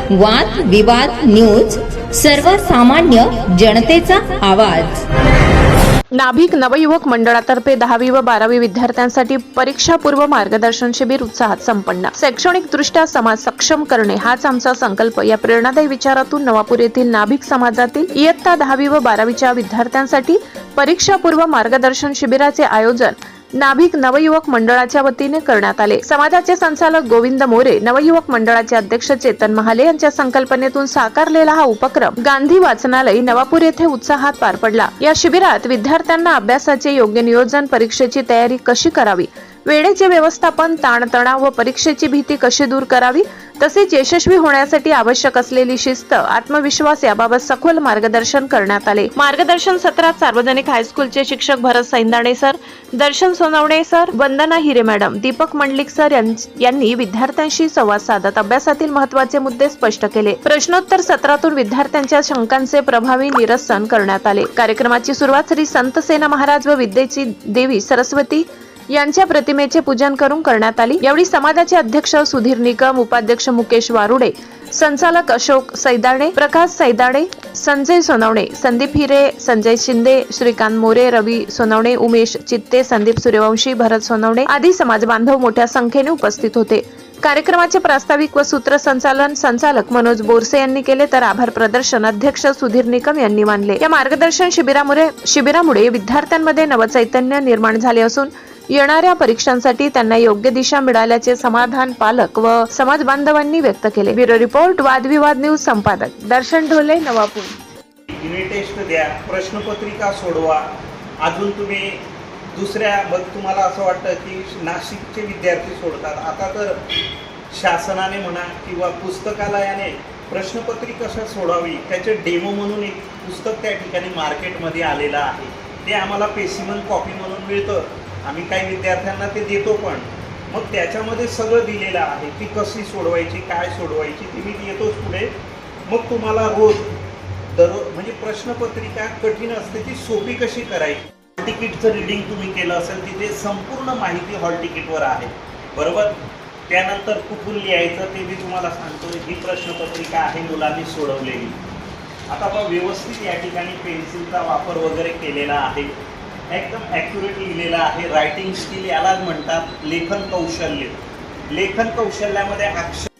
वाद विवाद न्यूज, सर्वसामान्य जनतेचा आवाज। नाभिक नवयुवक मंडळातर्फे 10वी व 12वी विद्यार्थ्यांसाठी परीक्षापूर्व मार्गदर्शन शिबिर उत्साहात संपन्न। शैक्षणिक दृष्ट्या समाज सक्षम करणे हाच आमचा संकल्प या प्रेरणादायी विचारातून नवापूर येथील नाभिक समाजातील इयत्ता 10वी व 12वीच्या विद्यार्थ्यांसाठी परीक्षापूर्व मार्गदर्शन शिबिराचे आयोजन नाभिक नवयुवक मंडळाच्या वतीने करण्यात आले। समाजाचे संचालक गोविंद मोरे, नवयुवक मंडळाचे अध्यक्ष चेतन महाले यांच्या संकल्पनेतून साकारलेला हा उपक्रम गांधी वाचनालय नवापूर येथे उत्साहात पार पडला। या शिबिरात विद्यार्थ्यांना अभ्यासाचे योग्य नियोजन, परीक्षेची तयारी कशी करावी, वेळेचे व्यवस्थापन, ताणतणाव व परीक्षेची भीती कशी दूर करावी, तसेच यशस्वी होण्यासाठी आवश्यक असलेली शिस्त, आत्मविश्वास याबाबत सखोल मार्गदर्शन करण्यात आले। मार्गदर्शन सत्रात सार्वजनिक हायस्कूलचे शिक्षक भरत सैंदाणे सर, दर्शन सोनवणे सर, वंदना हिरे मॅडम, दीपक मंडलिक सर यांनी विद्यार्थ्यांशी संवाद साधत अभ्यासातील महत्त्वाचे मुद्दे स्पष्ट केले। प्रश्नोत्तर सत्रातून विद्यार्थ्यांच्या शंकांचे प्रभावी निरसन करण्यात आले। कार्यक्रमाची सुरुवात श्री संत सेना महाराज व विद्येची देवी सरस्वती यांच्या प्रतिमेचे पूजन करून करण्यात आली। यावेळी समाजाचे अध्यक्ष सुधीर निकम, उपाध्यक्ष मुकेश वारुडे, संचालक अशोक सैदाणे, प्रकाश सैदाणे, संजय सोनवणे, संदीप हिरे, संजय शिंदे, श्रीकांत मोरे, रवी सोनवणे, उमेश चित्ते, संदीप सूर्यवंशी, भरत सोनवणे आदी समाज बांधव मोठ्या संख्येने उपस्थित होते। कार्यक्रमाचे प्रास्ताविक व सूत्रसंचालन संचालक मनोज बोरसे यांनी केले, तर आभार प्रदर्शन अध्यक्ष सुधीर निकम यांनी मानले। या मार्गदर्शन शिबिरामुळे विद्यार्थ्यांमध्ये नवचैतन्य निर्माण झाले असून येणाऱ्या परीक्षांसाठी त्यांना योग्य दिशा मिळाल्याचे समाधान पालक व समाज बांधवांनी व्यक्त केले। ब्युरो रिपोर्ट, वादविवाद न्यूज, संपादक दर्शन ढोले, नवापूर। युनिट टेस्ट द्या, प्रश्नपत्रिका सोडवा। अजून तुम्ही दुसऱ्या तुम्हाला असं वाटतं की नाशिकचे विद्यार्थी सोडतात, आता तर शासनाने म्हणा किंवा पुस्तकालयाने प्रश्नपत्रिका कशा सोडावी त्याचे डेमो म्हणून एक पुस्तक त्या ठिकाणी मार्केटमध्ये आलेलं आहे। ते आम्हाला पेसिमन कॉपी म्हणून मिळतं, आम्ही काही विद्यार्थ्यांना ते देतो पण। मग त्याच्यामध्ये सगळं दिलेलं आहे की कशी सोडवायची, काय सोडवायची, ती मी देतोच पुढे। मग तुम्हाला रोज म्हणजे प्रश्नपत्रिका कठीण असते ती सोपी कशी करायची, हॉल तिकीटचं रिडिंग तुम्ही केलं असेल तिथे संपूर्ण माहिती हॉल तिकीटवर आहे, बरोबर। त्यानंतर कुठून लिहायचं ते मी तुम्हाला सांगतो। ही प्रश्नपत्रिका आहे मुलांनी सोडवलेली। आता बघा, व्यवस्थित या ठिकाणी पेन्सिलचा वापर वगैरे केलेला आहे, एकदम ॲक्युरेट लिहिलेलं आहे। रायटिंग स्किल यालाच म्हणतात लेखन कौशल्य। लेखन कौशल्यामध्ये अक्षर